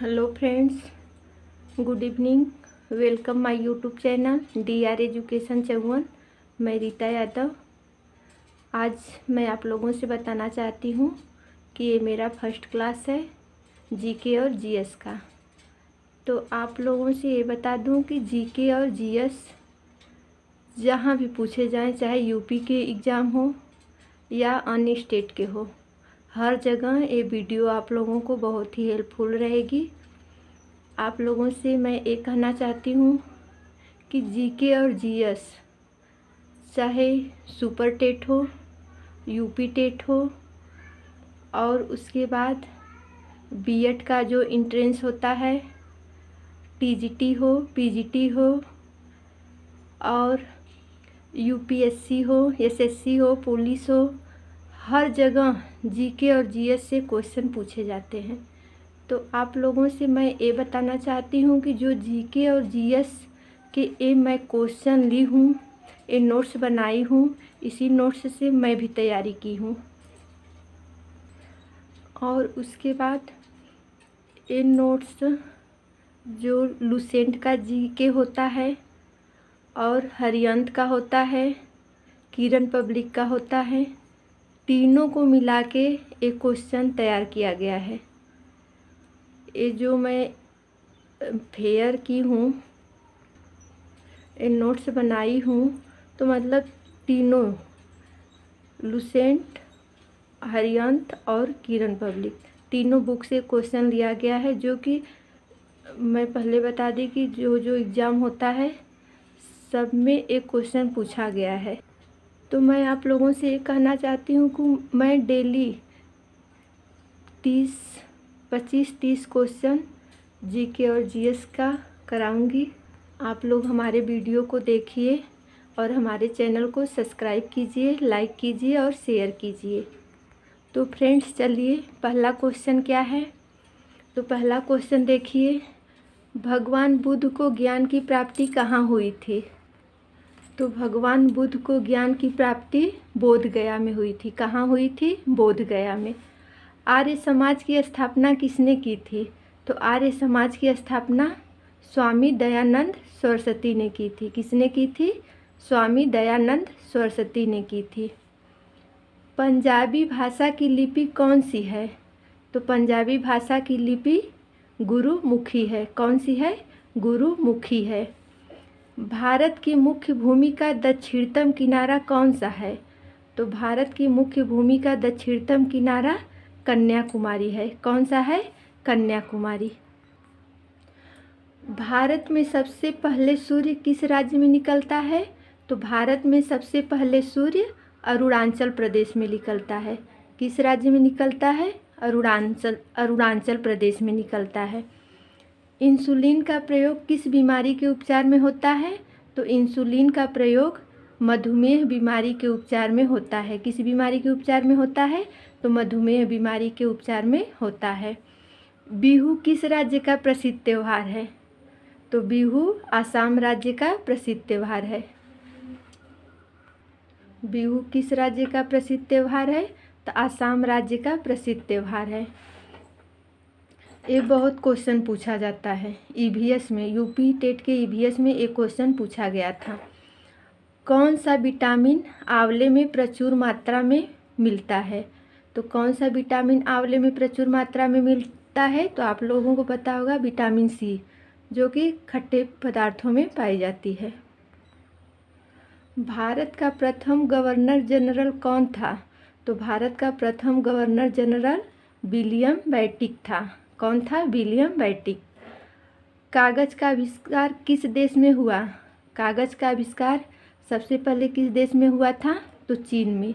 Hello friends, good evening. Welcome my YouTube channel DR education चौवन। मैं रीता यादव। आज मैं आप लोगों से बताना चाहती हूँ कि ये मेरा फर्स्ट क्लास है जीके और जीएस का। तो आप लोगों से ये बता दूँ कि जीके और जीएस जहाँ भी पूछे जाएं, चाहे यूपी के एग्ज़ाम हो या अन्य स्टेट के हो, हर जगह ये वीडियो आप लोगों को बहुत ही हेल्पफुल रहेगी। आप लोगों से मैं ये कहना चाहती हूँ कि जीके और जीएस चाहे सुपर टेट हो, यूपी टेट हो, और उसके बाद बीएड का जो इंट्रेंस होता है, टीजीटी हो, पीजीटी हो, और यूपीएससी हो, एसएससी हो, पुलिस हो, हर जगह जीके और जीएस से क्वेश्चन पूछे जाते हैं। तो आप लोगों से मैं ये बताना चाहती हूँ कि जो जीके और जीएस के ये मैं क्वेश्चन ली हूँ, ये नोट्स बनाई हूँ, इसी नोट्स से मैं भी तैयारी की हूँ। और उसके बाद ये नोट्स जो लुसेंट का जीके होता है और हरियंत का होता है, किरण पब्लिक का होता है, तीनों को मिला के एक क्वेश्चन तैयार किया गया है। ये जो मैं फेयर की हूँ, ये नोट्स बनाई हूँ, तो मतलब तीनों लुसेंट, हरियंत और किरण पब्लिक तीनों बुक से क्वेश्चन लिया गया है। जो कि मैं पहले बता दी कि जो जो एग्ज़ाम होता है सब में एक क्वेश्चन पूछा गया है। तो मैं आप लोगों से ये कहना चाहती हूँ कि मैं डेली 25-30 क्वेश्चन जीके और जीएस का कराऊंगी। आप लोग हमारे वीडियो को देखिए और हमारे चैनल को सब्सक्राइब कीजिए, लाइक कीजिए और शेयर कीजिए। तो फ्रेंड्स, चलिए पहला क्वेश्चन क्या है। तो पहला क्वेश्चन देखिए, भगवान बुद्ध को ज्ञान की प्राप्ति कहाँ हुई थी। तो भगवान बुद्ध को ज्ञान की प्राप्ति बोध गया में हुई थी। कहाँ हुई थी? बोध गया में। आर्य समाज की स्थापना किसने की थी? तो आर्य समाज की स्थापना स्वामी दयानंद सरस्वती ने की थी। किसने की थी? स्वामी दयानंद सरस्वती ने की थी। पंजाबी भाषा की लिपि कौन सी है? तो पंजाबी भाषा की लिपि गुरुमुखी है। कौन सी है? गुरुमुखी है। भारत की मुख्य भूमि का दक्षिणतम किनारा कौन सा है? तो भारत की मुख्य भूमि का दक्षिणतम किनारा कन्याकुमारी है। कौन सा है? कन्याकुमारी। भारत में सबसे पहले सूर्य किस राज्य में निकलता है? तो भारत में सबसे पहले सूर्य अरुणाचल प्रदेश में निकलता है। किस राज्य में निकलता है? अरुणाचल प्रदेश में निकलता है। इंसुलिन का प्रयोग किस बीमारी के उपचार में होता है? तो इंसुलिन का प्रयोग मधुमेह बीमारी के उपचार में होता है। किस बीमारी के उपचार में होता है? तो मधुमेह बीमारी के उपचार में होता है। बिहू किस राज्य का प्रसिद्ध त्यौहार है? तो बिहू आसाम राज्य का प्रसिद्ध त्यौहार है। बिहू किस राज्य का प्रसिद्ध त्यौहार है? तो आसाम राज्य का प्रसिद्ध त्यौहार है। ये बहुत क्वेश्चन पूछा जाता है ईवीएस में, यूपी टेट के ईवीएस में एक क्वेश्चन पूछा गया था। कौन सा विटामिन आंवले में प्रचुर मात्रा में मिलता है? तो कौन सा विटामिन आंवले में प्रचुर मात्रा में मिलता है? तो आप लोगों को पता होगा विटामिन सी, जो कि खट्टे पदार्थों में पाई जाती है। भारत का प्रथम गवर्नर जनरल कौन था? तो भारत का प्रथम गवर्नर जनरल विलियम बेंटिक था। कौन था? William Bentinck. कागज़ का आविष्कार किस देश में हुआ? कागज़ का आविष्कार सबसे पहले किस देश में हुआ था? तो चीन में।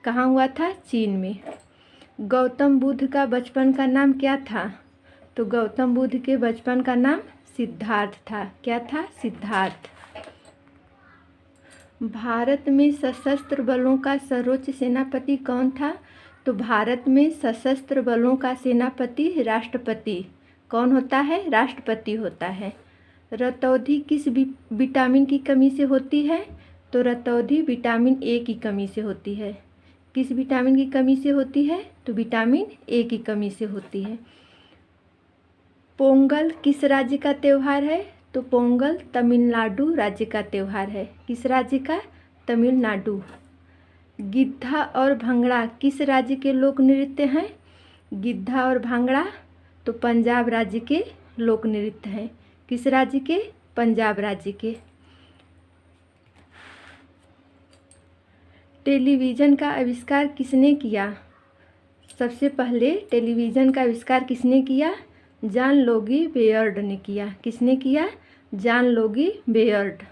कहाँ हुआ था? चीन में। गौतम बुद्ध का बचपन का नाम क्या था? तो गौतम बुद्ध के बचपन का नाम सिद्धार्थ था। क्या था? सिद्धार्थ। भारत में सशस्त्र बलों का सर्वोच्च सेनापति कौन था? तो भारत में सशस्त्र बलों का सेनापति राष्ट्रपति कौन होता है? राष्ट्रपति होता है। रतौंधी किस विटामिन की कमी से होती है? तो रतौंधी विटामिन ए की कमी से होती है। किस विटामिन की कमी से होती है? तो विटामिन ए की कमी से होती है। पोंगल किस राज्य का त्यौहार है? तो पोंगल तमिलनाडु राज्य का त्यौहार है। किस राज्य का? तमिलनाडु। गिद्धा और भंगड़ा किस राज्य के लोक नृत्य हैं? गिद्धा और भांगड़ा तो पंजाब राज्य के लोक नृत्य हैं। किस राज्य के? पंजाब राज्य के। टेलीविज़न का आविष्कार किसने किया? सबसे पहले टेलीविज़न का आविष्कार किसने किया? जॉन लोगी बेयर्ड ने किया। किसने किया? John Logie Baird.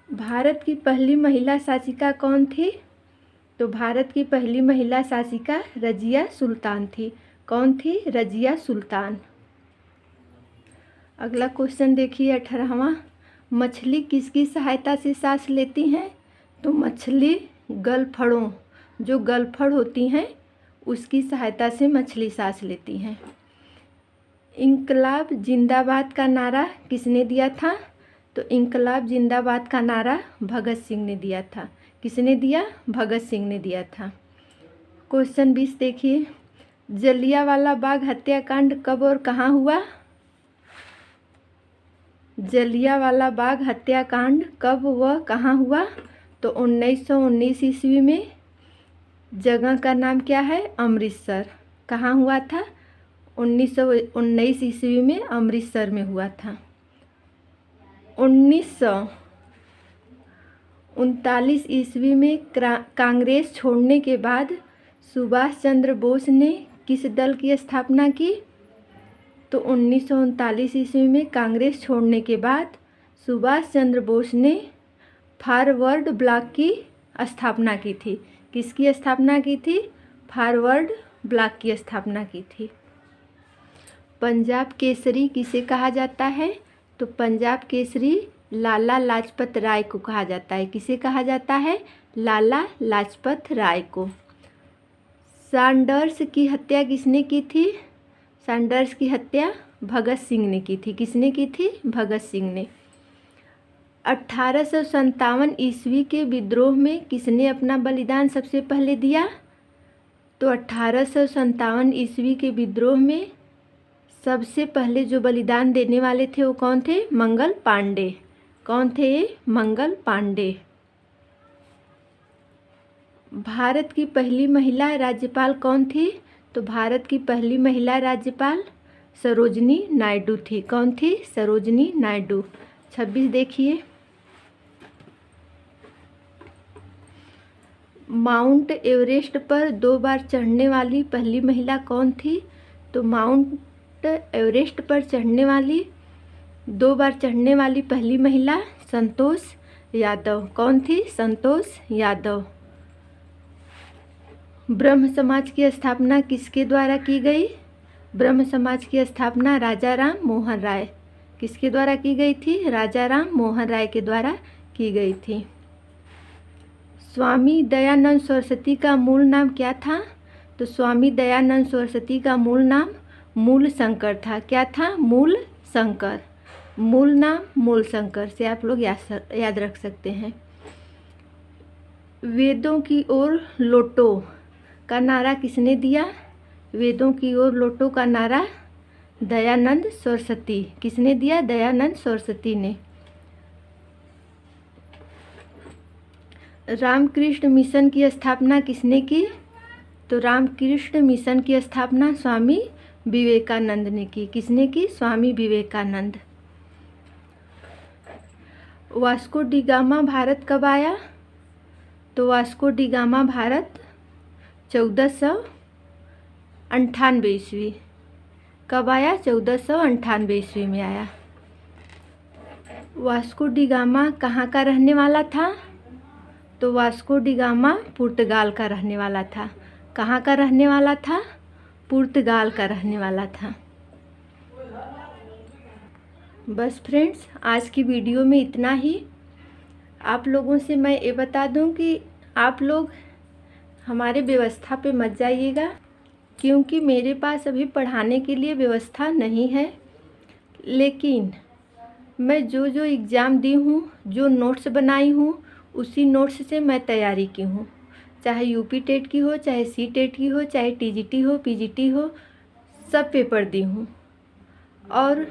भारत की पहली महिला शासिका कौन थी? तो भारत की पहली महिला शासिका रज़िया सुल्तान थी। कौन थी? रज़िया सुल्तान। अगला क्वेश्चन देखिए 18वां। मछली किसकी सहायता से सांस लेती हैं? तो मछली गलफड़ों, जो गलफड़ होती हैं उसकी सहायता से मछली सांस लेती हैं। इंकलाब जिंदाबाद का नारा किसने दिया था? तो इंकलाब जिंदाबाद का नारा भगत सिंह ने दिया था। किसने दिया? भगत सिंह ने दिया था। क्वेश्चन 20 देखिए। जलियांवाला बाग हत्याकांड कब और कहाँ हुआ? जलियांवाला बाग हत्याकांड कब व कहाँ हुआ? तो 1919 ईस्वी में। जगह का नाम क्या है? अमृतसर। कहाँ हुआ था? 1919 ईस्वी में अमृतसर में हुआ था। 1939 ईस्वी में कांग्रेस छोड़ने के बाद सुभाष चंद्र बोस ने किस दल की स्थापना की? तो 1939 ईस्वी में कांग्रेस छोड़ने के बाद सुभाष चंद्र बोस ने फॉरवर्ड ब्लॉक की स्थापना की थी। किसकी स्थापना की थी? फॉरवर्ड ब्लॉक की स्थापना की थी। पंजाब केसरी किसे कहा जाता है? तो पंजाब केसरी लाला लाजपत राय को कहा जाता है। किसे कहा जाता है? लाला लाजपत राय को। सैंडर्स की हत्या किसने की थी? सैंडर्स की हत्या भगत सिंह ने की थी। किसने की थी? भगत सिंह ने। 1857 ईस्वी के विद्रोह में किसने अपना बलिदान सबसे पहले दिया? तो 1857 ईस्वी के विद्रोह में सबसे पहले जो बलिदान देने वाले थे वो कौन थे? मंगल पांडे। कौन थे ये? मंगल पांडे। भारत की पहली महिला राज्यपाल कौन थी? तो भारत की पहली महिला राज्यपाल सरोजनी नायडू थी। कौन थी? सरोजनी नायडू। 26 देखिए। माउंट एवरेस्ट पर 2 बार चढ़ने वाली पहली महिला कौन थी? तो माउंट एवरेस्ट पर 2 बार चढ़ने वाली पहली महिला संतोष यादव। कौन थी? संतोष यादव। ब्रह्म समाज की स्थापना किसके द्वारा की गई? ब्रह्म समाज की स्थापना राजा राम मोहन राय। किसके द्वारा की गई थी? राजा राम मोहन राय के द्वारा की गई थी। स्वामी दयानंद सरस्वती का मूल नाम क्या था? तो स्वामी दयानंद सरस्वती का मूल नाम मूल शंकर था। क्या था? मूल शंकर। मूल नाम मूल शंकर से आप लोग याद रख सकते हैं। वेदों की ओर लौटो का नारा किसने दिया? वेदों की ओर लौटो का नारा दयानंद सरस्वती। किसने दिया? दयानंद सरस्वती ने। रामकृष्ण मिशन की स्थापना किसने की? तो रामकृष्ण मिशन की स्थापना स्वामी विवेकानंद ने की। किसने की? Swami Vivekananda. Vasco da Gama Bharat कब आया? तो वास्को डी गामा भारत 1498 ईस्वी। कब आया? 1498 ईस्वी में आया। वास्को डी गामा कहाँ का रहने वाला था? तो वास्को डी गामा पुर्तगाल का रहने वाला था। कहाँ का रहने वाला था? पुर्तगाल का रहने वाला था। बस फ्रेंड्स, आज की वीडियो में इतना ही। आप लोगों से मैं ये बता दूं कि आप लोग हमारे व्यवस्था पे मत जाइएगा, क्योंकि मेरे पास अभी पढ़ाने के लिए व्यवस्था नहीं है। लेकिन मैं जो एग्ज़ाम दी हूँ, जो नोट्स बनाई हूँ, उसी नोट्स से मैं तैयारी की हूँ। चाहे यूपी टेट की हो, चाहे सी टेट की हो, चाहे टीजीटी हो, पीजीटी हो, सब पेपर दी हूँ और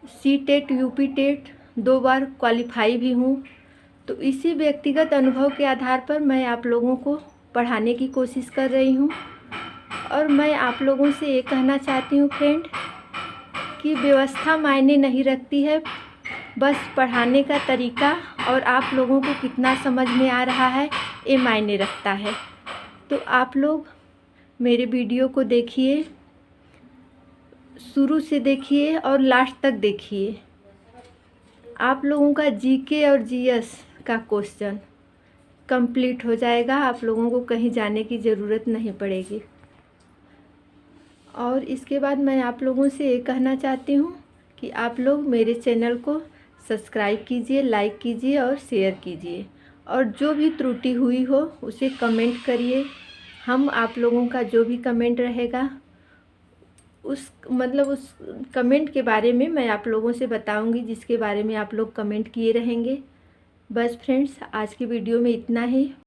सी टेट यूपी टेट 2 बार क्वालिफाई भी हूँ। तो इसी व्यक्तिगत अनुभव के आधार पर मैं आप लोगों को पढ़ाने की कोशिश कर रही हूँ। और मैं आप लोगों से ये कहना चाहती हूँ फ्रेंड कि व्यवस्था मायने नहीं रखती है, बस पढ़ाने का तरीका और आप लोगों को कितना समझ में आ रहा है ये मायने रखता है। तो आप लोग मेरे वीडियो को देखिए, शुरू से देखिए और लास्ट तक देखिए। आप लोगों का जीके और जीएस का क्वेश्चन कंप्लीट हो जाएगा, आप लोगों को कहीं जाने की ज़रूरत नहीं पड़ेगी। और इसके बाद मैं आप लोगों से ये कहना चाहती हूँ कि आप लोग मेरे चैनल को सब्सक्राइब कीजिए, लाइक कीजिए और शेयर कीजिए। और जो भी त्रुटि हुई हो उसे कमेंट करिए। हम आप लोगों का जो भी कमेंट रहेगा उस कमेंट के बारे में मैं आप लोगों से बताऊंगी, जिसके बारे में आप लोग कमेंट किए रहेंगे। बस फ्रेंड्स, आज की वीडियो में इतना ही।